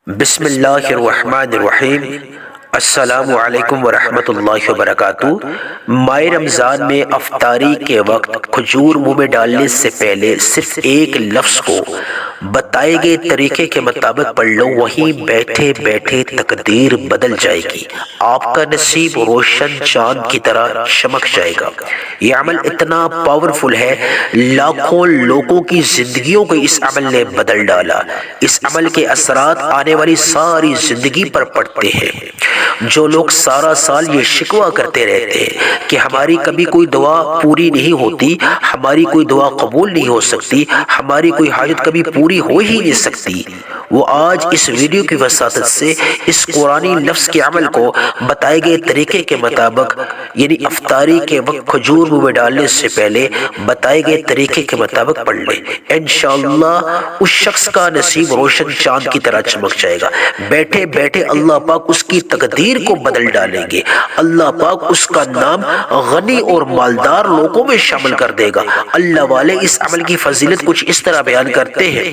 بسم اللہ الرحمن الرحیم۔ السلام علیکم ورحمۃ اللہ وبرکاتہ۔ ماہ رمضان میں افطاری کے وقت کھجور منہ میں ڈالنے سے پہلے صرف ایک لفظ کو بتائے گئے طریقے کے مطابق پڑھ لو، وہیں بیٹھے بیٹھے تقدیر بدل جائے گی، آپ کا نصیب روشن چاند کی طرح چمک جائے گا۔ یہ عمل اتنا پاورفل ہے، لاکھوں لوگوں کی زندگیوں کو اس عمل نے بدل ڈالا۔ اس عمل کے اثرات آنے والی ساری زندگی پر پڑتے ہیں۔ جو لوگ سارا سال یہ شکوہ کرتے رہتے ہیں کہ ہماری کبھی کوئی دعا پوری نہیں ہوتی، ہماری کوئی دعا قبول نہیں ہو سکتی، ہماری کوئی حاجت کبھی پوری ہو ہی نہیں سکتی، وہ آج اس ویڈیو کی وساطت سے اس قرآنی لفظ کے عمل کو بتائے گئے طریقے کے مطابق، یعنی افطاری کے وقت کھجور منہ میں ڈالنے سے پہلے بتائے گئے طریقے کے مطابق پڑھ لیں۔ انشاءاللہ اس شخص کا نصیب روشن چاند کی طرح چمک جائے گا۔ بیٹھے بیٹھے اللہ پاک اس کی تقدیر کو بدل ڈالیں گے۔ اللہ پاک اس کا نام غنی اور مالدار لوگوں میں شامل کر دے گا۔ اللہ والے اس عمل کی فضیلت کچھ اس طرح بیان کرتے ہیں،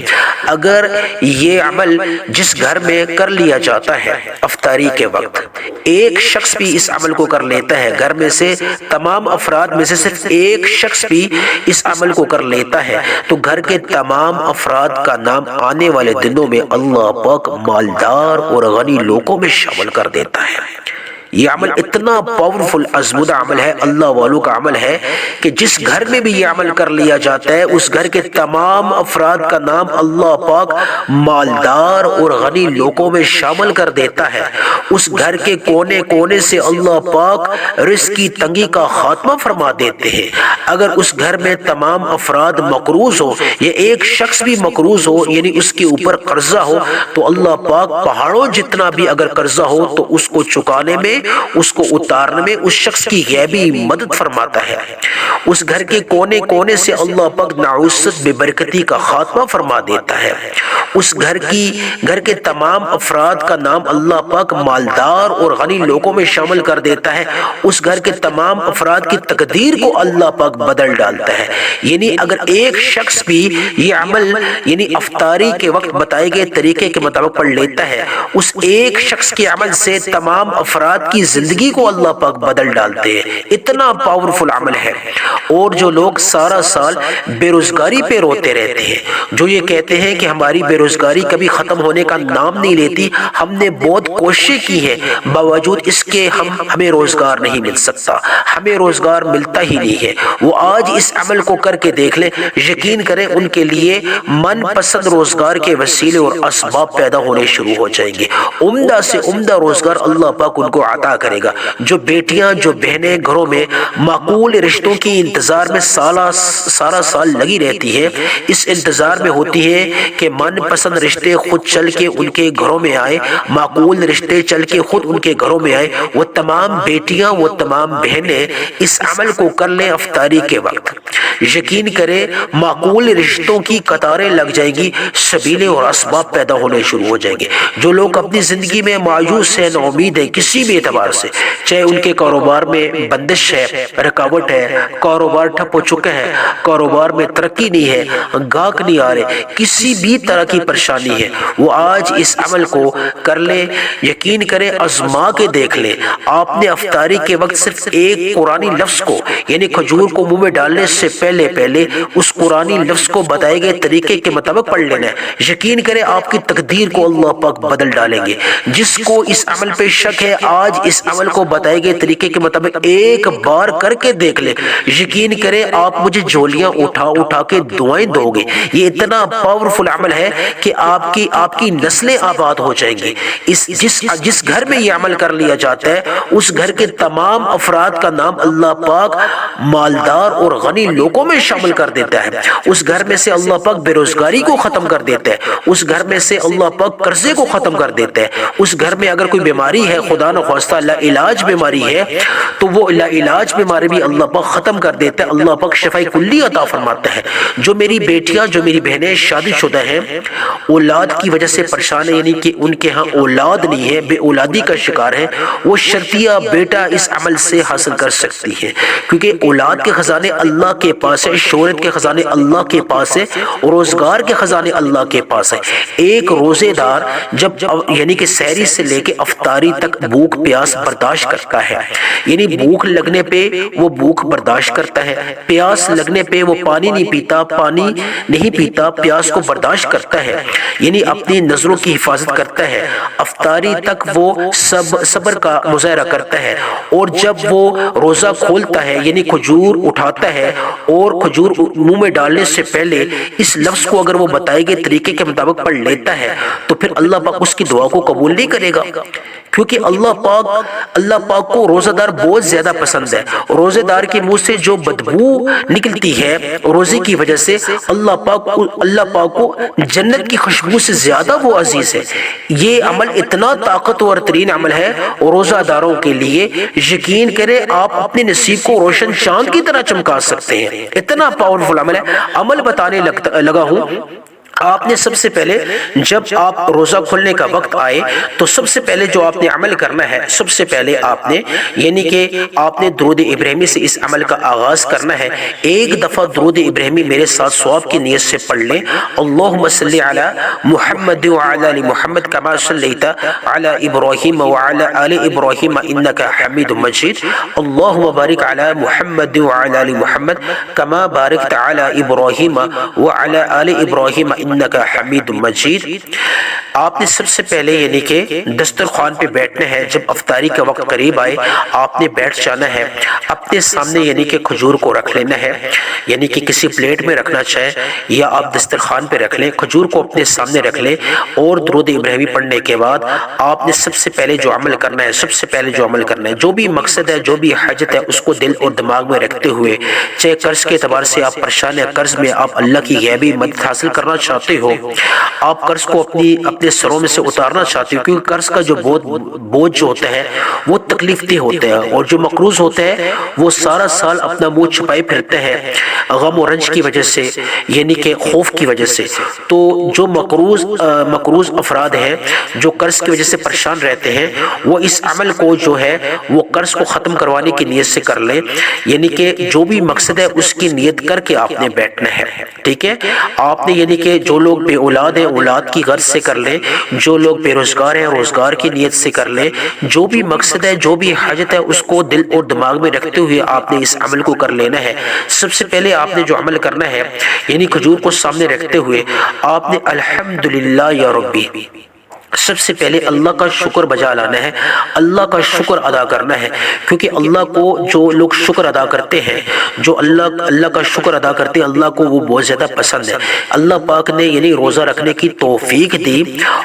اگر یہ عمل جس گھر میں کر لیا جاتا ہے افطاری کے وقت، ایک شخص بھی اس عمل کو کر لیتا ہے، گھر میں سے تمام افراد میں سے صرف ایک شخص بھی اس عمل کو کر لیتا ہے، تو گھر کے تمام افراد کا نام آنے والے دنوں میں اللہ پاک مالدار اور غنی لوگوں میں شامل کر دیتا ہے۔ یہ عمل اتنا پاورفل آزمودہ عمل ہے، اللہ والوں کا عمل ہے کہ جس گھر میں بھی یہ عمل کر لیا جاتا ہے، اس گھر کے تمام افراد کا نام اللہ پاک مالدار اور غنی لوگوں میں شامل کر دیتا ہے۔ اس گھر کے کونے کونے سے اللہ پاک رزق کی تنگی کا خاتمہ فرما دیتے ہیں۔ اگر اس گھر میں تمام افراد مقروض ہو یا ایک شخص بھی مقروض ہو، یعنی اس کے اوپر قرضہ ہو، تو اللہ پاک پہاڑوں جتنا بھی اگر قرضہ ہو تو اس کو چکانے میں، اس کو اتارنے میں اس شخص کی غیبی مدد فرماتا ہے۔ اس گھر کے کونے کونے سے اللہ پاک نعوست بے برکتی کا خاتمہ فرما دیتا ہے۔ اس گھر کے تمام افراد کا نام اللہ پاک مالدار اور غنی لوگوں میں شامل کر دیتا ہے۔ اس گھر کے تمام افراد کی تقدیر کو اللہ پاک بدل ڈالتا ہے۔ یعنی اگر ایک شخص بھی یہ عمل یعنی افطاری کے وقت بتائے گئے طریقے کے مطابق پڑھ لیتا ہے، اس ایک شخص کے عمل سے تمام افراد کی زندگی کو اللہ پاک بدل ڈالتے ہیں۔ اتنا پاورفل عمل ہے۔ اور جو لوگ سارا سال بے روزگاری پہ روتے رہتے ہیں، جو یہ کہتے ہیں کہ ہماری بے روزگاری کبھی ختم ہونے کا نام نہیں لیتی، ہم نے بہت کوششیں کی ہیں، باوجود اس کے ہمیں روزگار نہیں مل سکتا، ہمیں روزگار ملتا ہی نہیں ہے، وہ آج اس عمل کو کر کے دیکھ لیں، یقین کریں ان کے لیے من پسند روزگار کے وسیلے اور اسباب پیدا ہونے شروع ہو جائیں گے۔ عمدہ سے عمدہ روزگار اللہ پاک ان کو عطا کرے گا۔ جو بیٹیاں، جو بہنیں گھروں میں معقول رشتوں کی انتظار میں سارا سال لگی رہتی ہے، اس انتظار میں ہوتی ہے کہ من پسند رشتے خود چل کے ان کے گھروں میں آئے، معقول رشتے چل کے خود ان کے گھروں میں آئے، وہ تمام بیٹیاں، وہ تمام بہنیں اس عمل کو کر لیں افطاری کے وقت، یقین کریں معقول رشتوں کی قطاریں لگ جائیں گی، سبیلے اور اسباب پیدا ہونے شروع ہو جائیں گے۔ جو لوگ اپنی زندگی میں مایوس ہیں، نا امید ہے کسی بھی اعتبار سے، چاہے ان کے کاروبار میں بندش ہے، رکاوٹ ہے، کاروبار ٹھپ ہو چکا ہے، کاروبار میں ترقی نہیں ہے، گاہک نہیں آ رہے، کسی بھی طرح کی پریشانی ہے، وہ آج اس عمل کو کر لیں، یقین کریں آزما کے دیکھ لیں۔ آپ نے افطاری کے وقت صرف ایک قرآنی لفظ کو یعنی کھجور کو منہ میں ڈالنے سے پہلے اس قرآنی لفظ کو بتائے گئے طریقے کے مطابق پڑھ لینا ہے، یقین کریں آپ کی تقدیر کو اللہ پاک بدل ڈالیں گے۔ جس کو اس عمل پہ شک ہے، آج اس عمل کو بتائے گئے طریقے کے مطابق ایک بار کر کے دیکھ لیں، یقین کریں آپ مجھے جھولیاں اٹھا کے دعائیں دو گے۔ یہ اتنا پاورفل عمل ہے کہ آپ کی نسلیں آباد ہو جائیں گی۔ جس گھر میں یہ عمل کر لیا جاتا ہے، اس گھر کے تمام افراد کا نام اللہ پاک مالدار اور غنی لوگوں میں شامل کر دیتا ہے۔ اس گھر میں سے اللہ پاک بے روزگاری کو ختم کر دیتا ہے، اس گھر میں سے اللہ پاک قرضے کو ختم کر دیتا ہے۔ اس گھر میں اگر کوئی بیماری ہے، خدا نخواستہ لا علاج بیماری ہے، تو وہ لا علاج بیماری بھی اللہ پاک ختم کر دیتا ہے، اللہ پاک شفاء کلی عطا فرماتا ہے۔ جو میری بیٹیاں، جو میری بہنیں شادی شدہ ہیں، اولاد کی وجہ سے پریشان ہیں، یعنی کہ ان کے ہاں اولاد نہیں ہے، بے اولادی کا شکار ہے، وہ شرطیہ بیٹا اس عمل سے حاصل کر سکتی ہے، کیونکہ اولاد کے خزانے اللہ کے پاس ہے، شہرت کے خزانے اللہ کے پاس ہے، روزگار کے خزانے اللہ کے پاس ہے۔ ایک روزے دار جب یعنی کہ سحری سے لے کے افطاری تک بھوک پیاس برداشت کرتا ہے، یعنی بھوک لگنے پہ وہ بھوک برداشت کرتا ہے، پیاس لگنے پہ وہ پانی نہیں پیتا، پانی نہیں پیتا، پیاس کو برداشت کرتا ہے، یعنی اپنی نظروں کی حفاظت کرتا ہے، افطاری تک وہ صبر کا مظاہرہ کرتا ہے، اور جب وہ روزہ کھولتا ہے یعنی کھجور اٹھاتا ہے اور کھجور منہ میں ڈالنے سے پہلے اس لفظ کو اگر وہ بتائے گئے طریقے کے مطابق پڑھ لیتا ہے تو پھر اللہ پاک اس کی دعا کو قبول نہیں کرے گا، کیونکہ اللہ پاک کو روزہ دار بہت زیادہ پسند ہے۔ روزے دار کے منہ سے جو بدبو نکلتی ہے روزے کی وجہ سے اللہ پاک کو جنت کی خوشبو سے زیادہ وہ عزیز ہے۔ یہ عمل اتنا طاقتور ترین عمل ہے روزہ داروں کے لیے، یقین کریں آپ اپنے نصیب کو روشن چاند کی طرح چمکا سکتے ہیں، اتنا پاورفل عمل ہے۔ عمل بتانے لگا ہوں، آپ نے سب سے پہلے جب آپ روزہ کھولنے کا وقت آئے تو سب سے پہلے جو آپ نے عمل کرنا ہے، سب سے پہلے آپ نے یعنی کہ آپ نے درود ابراہیمی سے اس عمل کا آغاز کرنا ہے۔ ایک دفعہ درود ابراہیمی میرے ساتھ ثواب کی نیت سے پڑھ لیں، اللہم صلی علی محمد وعلی آل محمد کما صلیت علی ابراہیم وعلی آل ابراہیم انک حمید مجید، اللہم بارک علی محمد وعلی آل محمد کما بارکت علی ابراہیم وعلی آل ابراہیم انک حمید مجید۔ آپ نے سب سے پہلے یعنی کہ دسترخوان پہ بیٹھنا ہے، جب افطاری کا وقت قریب آئے آپ نے بیٹھ جانا ہے، اپنے سامنے یعنی کہ کھجور کو رکھ لینا ہے، یعنی کہ کسی پلیٹ میں رکھنا چاہے یا آپ دسترخوان پہ رکھ لیں، کھجور کو اپنے سامنے رکھ لیں، اور درود ابراہیمی پڑھنے کے بعد آپ نے سب سے پہلے جو عمل کرنا ہے، جو بھی مقصد ہے، جو بھی حاجت ہے، اس کو دل اور دماغ میں رکھتے ہوئے، چاہے قرض کے اعتبار سے آپ پریشان ہیں، قرض میں آپ اللہ کی غیبی مدد حاصل کرنا چاہتے ہو، آپ قرض کو اپنے سروں میں سے اتارنا چاہتے ہو، کیونکہ قرض کا جو بوجھ جو ہوتا ہے وہ تکلیف دہ ہوتا ہے، اور جو مقروض ہوتا ہے وہ سارا سال اپنا منہ چھپائے پھرتا ہے غم و رنج کی وجہ سے، یعنی کہ خوف کی وجہ سے۔ تو جو مقروض افراد ہیں جو قرض کی وجہ سے پریشان رہتے ہیں، وہ اس عمل کو جو ہے وہ قرض کو ختم کروانے کی نیت سے کر لیں، یعنی کہ جو بھی مقصد ہے اس کی نیت کر کے آپ نے بیٹھنا ہے، ٹھیک ہے۔ آپ نے یعنی کہ جو لوگ بے اولاد ہیں اولاد کی غرض سے کر لیں، جو لوگ بے روزگار ہیں روزگار کی نیت سے کر لیں، جو بھی مقصد ہے جو بھی حاجت ہے اس کو دل اور دماغ میں رکھتے ہوئے آپ نے اس عمل کو کر لینا ہے۔ سب سے پہلے آپ نے جو عمل کرنا ہے یعنی کھجور کو سامنے رکھتے ہوئے آپ نے الحمدللہ یا ربی، سب سے پہلے اللہ کا شکر بجا لانا ہے، اللہ کا شکر ادا کرنا ہے، کیونکہ اللہ کو جو لوگ شکر ادا کرتے ہیں، جو اللہ کا شکر ادا کرتے ہیں، اللہ کو وہ بہت زیادہ پسند ہے۔ اللہ پاک نے یعنی روزہ رکھنے کی توفیق دی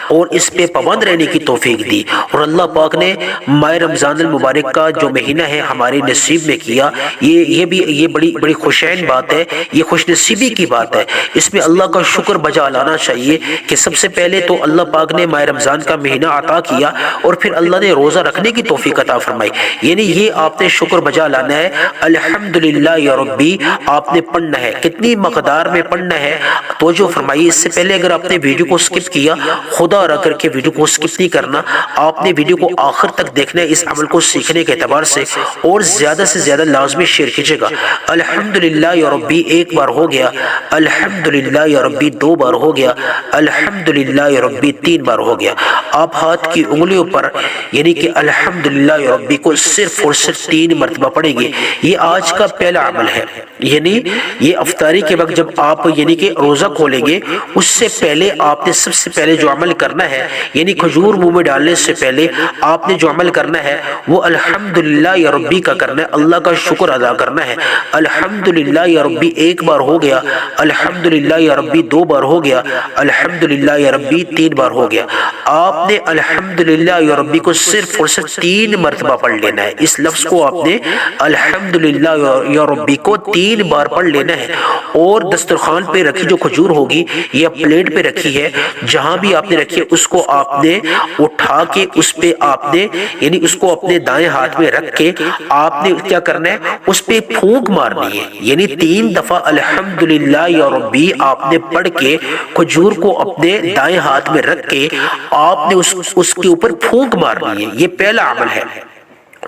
اور اس پہ پابند رہنے کی توفیق دی، اور اللہ پاک نے ماہ رمضان المبارک کا جو مہینہ ہے ہمارے نصیب میں کیا، یہ بڑی خوشین بات ہے، یہ خوش نصیبی کی بات ہے۔ اس میں اللہ کا شکر بجا لانا چاہیے کہ سب سے پہلے تو اللہ پاک نے ماہ رمضان کا مہینہ عطا کیا اور پھر اللہ نے روزہ رکھنے کی توفیق عطا فرمائی، یعنی یہ آپ نے شکر بجا لانا ہے۔ الحمدللہ یا ربی آپ نے پڑھنا ہے، کتنی مقدار میں پڑھنا ہے توجہ فرمائیے۔ اس سے پہلے اگر آپ نے ویڈیو کو سکپ کیا، خدا رہ کر کے ویڈیو کو سکپ نہیں کرنا، آپ نے ویڈیو کو آخر تک دیکھنا ہے اس عمل کو سیکھنے کے اعتبار سے، اور زیادہ سے زیادہ لازمی شیئر کیجیے گا۔ الحمدللہ یا ربی ایک بار ہو گیا، الحمدللہ یا ربی دو بار ہو گیا، الحمدللہ یا ربی تین بار ہو گیا۔ آپ ہاتھ کی انگلیوں پر یعنی کہ الحمدللہ یا ربی کو صرف اور صرف 3 مرتبہ پڑھیں گے۔ یہ آج کا پہلا عمل ہے، یعنی یہ افطاری کے وقت جب آپ یعنی کہ روزہ کھولیں گے اس سے پہلے آپ نے سب سے پہلے جو عمل کرنا ہے یعنی کھجور منہ میں ڈالنے سے پہلے آپ نے جو عمل کرنا ہے وہ الحمدللہ یا ربی کا کرنا ہے، اللہ کا شکر ادا کرنا ہے۔ الحمدللہ یا ربی ایک بار ہو گیا، الحمدللہ یا ربی دو بار ہو گیا، الحمدللہ یا ربی 3 بار ہو گیا۔ آپ نے الحمدللہ یا ربی کو صرف اور صرف 3 مرتبہ پڑھ لینا ہے۔ اس لفظ کو آپ نے الحمدللہ یا ربی کو 3 بار پڑھ لینا ہے، اور دسترخوان پہ رکھی جو کھجور ہوگی یا پلیٹ پہ رکھی ہے، جہاں بھی آپ نے رکھی ہے اس کو آپ نے اٹھا کے اس پہ آپ نے یعنی اس کو اپنے دائیں ہاتھ میں رکھ کے آپ نے کیا کرنا ہے اس پہ پھونک مارنی ہے، یعنی 3 دفعہ الحمدللہ یا ربی آپ نے پڑھ کے کھجور کو اپنے دائیں ہاتھ میں رکھ کے آپ نے اس کے اوپر پھونک مارنی ہے۔ یہ پہلا عمل ہے۔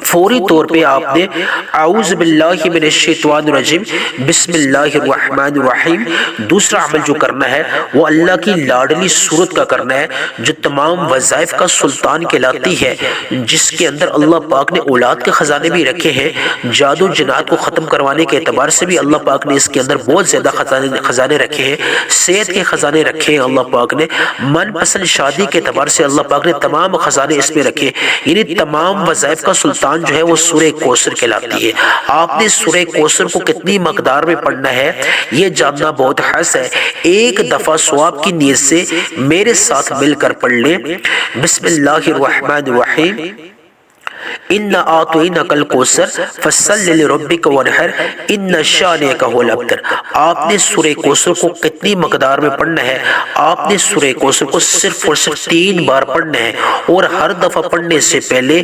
فوری طور پہ آپ نے اعوذ باللہ من الشیطان الرجیم بسم اللہ الرحمن الرحیم دوسرا عمل جو کرنا ہے وہ اللہ کی لاڈلی سورت کا کرنا ہے جو تمام وظائف کا سلطان کہلاتی ہے، جس کے اندر اللہ پاک نے اولاد کے خزانے بھی رکھے ہیں، جادو جنات کو ختم کروانے کے اعتبار سے بھی اللہ پاک نے اس کے اندر بہت زیادہ خزانے رکھے ہیں، صحت کے خزانے رکھے ہیں اللہ پاک نے، من پسند شادی کے اعتبار سے اللہ پاک نے تمام خزانے اس میں رکھے، یعنی تمام وظائف کا سلطان جو ہے وہ سورہ کوثر کہلاتی ہے۔ آپ نے سورہ کوثر کو کتنی مقدار میں پڑھنا ہے یہ جاننا بہت حرص ہے۔ ایک دفعہ ثواب کی نیت سے میرے ساتھ مل کر پڑھ لیں، بسم اللہ الرحمن الرحیم اِنَّا أَعْطَيْنَاكَ الْكَوْثَرَ فَصَلِّ لِرَبِّكَ وَانْحَرْ إِنَّ شَانِئَكَ هُوَ الْأَبْتَرُ۔ آپ نے سورہ کوثر کو کتنی مقدار میں پڑھنا ہے؟ آپ نے سورہ کوثر کو صرف اور صرف 3 بار پڑھنا ہے، اور ہر دفعہ پڑھنے سے پہلے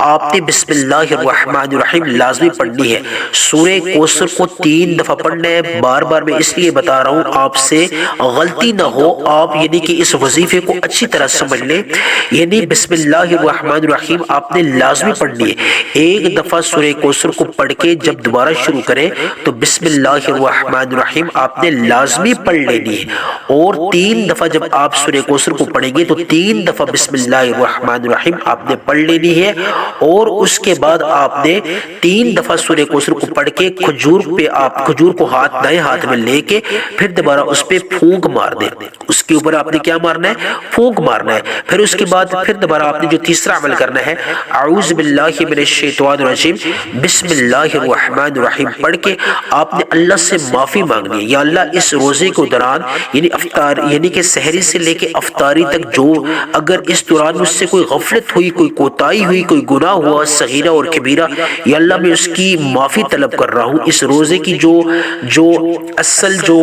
آپ نے بسم اللہ الرحمن الرحیم لازمی پڑھنی ہے۔ سورہ کوثر کو 3 دفعہ پڑھنا ہے، بار بار میں اس لیے بتا رہا ہوں آپ سے غلطی نہ ہو، آپ یعنی کہ اس وظیفے کو اچھی طرح سمجھ لیں، یعنی بسم اللہ الرحمن الرحیم آپ نے لازمی پڑھنی ہے۔ ایک دفعہ سورہ کوثر کو پڑھ کے جب دوبارہ شروع کریں تو بسم اللہ الرحمن الرحیم آپ نے لازمی پڑھ لینی ہے، اور 3 دفعہ جب آپ سورہ کوثر کو پڑھیں گے تو 3 دفعہ بسم اللہ الرحمن الرحیم آپ نے پڑھ لینی ہے، اور اس کے بعد آپ نے 3 دفعہ سورہ کوثر کو پڑھ کے کھجور پہ آپ کھجور کو دائیں ہاتھ میں لے کے پھر دوبارہ اس پہ پھونک مار دیں، اس کے اوپر آپ نے کیا مارنا ہے؟ پھونک مارنا ہے۔ پھر اس کے بعد پھر دوبارہ آپ نے جو تیسرا عمل کرنا ہے اعوذ باللہ من الشیطان الرجیم بسم اللہ الرحمن الرحیم پڑھ کے آپ نے اللہ سے معافی مانگنی ہے، یا اللہ اس روزے کے دوران یعنی افطار یعنی کہ سحری سے لے کے افطاری تک جو اگر اس دوران مجھ سے کوئی غفلت ہوئی، کوئی کوتاہی ہوئی، کوئی گناہ ہوا صغیرہ اور کبیرہ، یا اللہ میں اس کی معافی طلب کر رہا ہوں۔ اس روزے کی جو اصل جو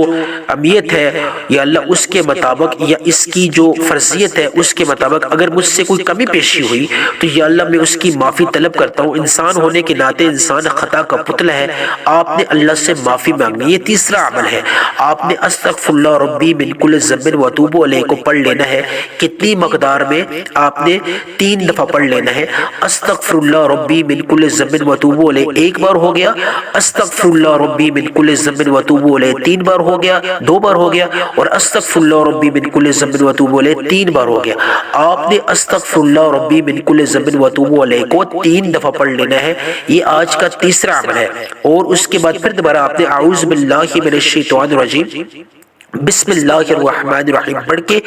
اہمیت ہے یا اللہ اس کے مطابق، یا اس کی جو فرضیت ہے اس کے مطابق اگر مجھ سے کوئی کمی پیشی ہوئی تو یا اللہ میں اس کی معافی طلب کرتا ہوں۔ انسان ہونے کے ناطے انسان خطا کا پتلا ہے، آپ نے اللہ سے معافی مانگنی۔ یہ تیسرا عمل ہے، آپ نے استغفر اللہ ربی من کل ذنب واتوب الیہ کو پڑھ لینا ہے۔ کتنی مقدار میں؟ آپ نے 3 دفعہ پڑھ لینا ہے۔ استغفر اللہ ربی من کل ذنب واتوب الیہ 1 بار ہو گیا، استغفر اللہ ربی من کل ذنب واتوب الیہ 3 بار ہو گیا، 2 بار ہو گیا، اور استغفر اللہ ربی من کل ذنب واتوب الیہ 3 بار ہو گیا۔ آپ نے استغفر اللہ ربی من کل ذنب واتوب الیہ کو 3 دفعہ پڑھ لینا ہے، یہ آج کا تیسرا عمل ہے۔ اور اس کے بعد پھر دوبارہ آپ نے اعوذ باللہ من الشیطان الرجیم بسم اللہ الرحمن الرحیم پڑھ کے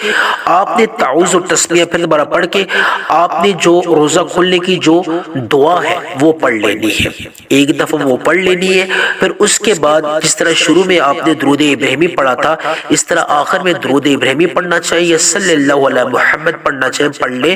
آپ نے تعوذ اور تسمیہ پھر دوبارہ پڑھ کے آپ نے جو روزہ کھلنے کی جو دعا ہے وہ پڑھ لینی ہے، 1 دفعہ وہ پڑھ لینی ہے۔ پھر اس کے بعد جس طرح شروع میں آپ نے درود ابراہیمی پڑھا تھا اس طرح آخر میں درود ابراہیمی پڑھنا چاہیے، صلی اللہ علیہ محمد پڑھنا چاہیے، پڑھ لیں،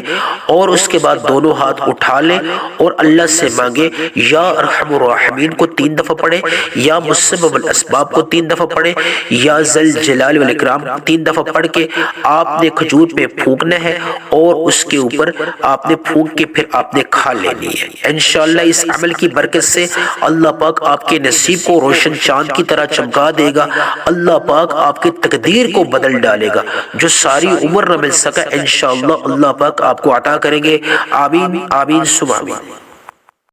اور اس کے بعد دونوں ہاتھ اٹھا لیں اور اللہ سے مانگے یا ارحم الراحمین کو 3 دفعہ پڑھیں، یا مسبب الاسباب کو 3 دفعہ پڑھیں، یا ذل جلال والاکرام 3 دفعہ پڑھ کے آپ نے کھجور پہ پھونکنا ہے، اور اس کے اوپر آپ نے پھونک کے پھر آپ نے کھا لینی ہے۔ انشاءاللہ اس عمل کی برکت سے اللہ پاک آپ کے نصیب کو روشن چاند کی طرح چمکا دے گا، اللہ پاک آپ کی تقدیر کو بدل ڈالے گا، جو ساری عمر نہ مل سکا انشاءاللہ اللہ پاک آپ کو عطا کریں گے۔ آمین آمین ثم آمین۔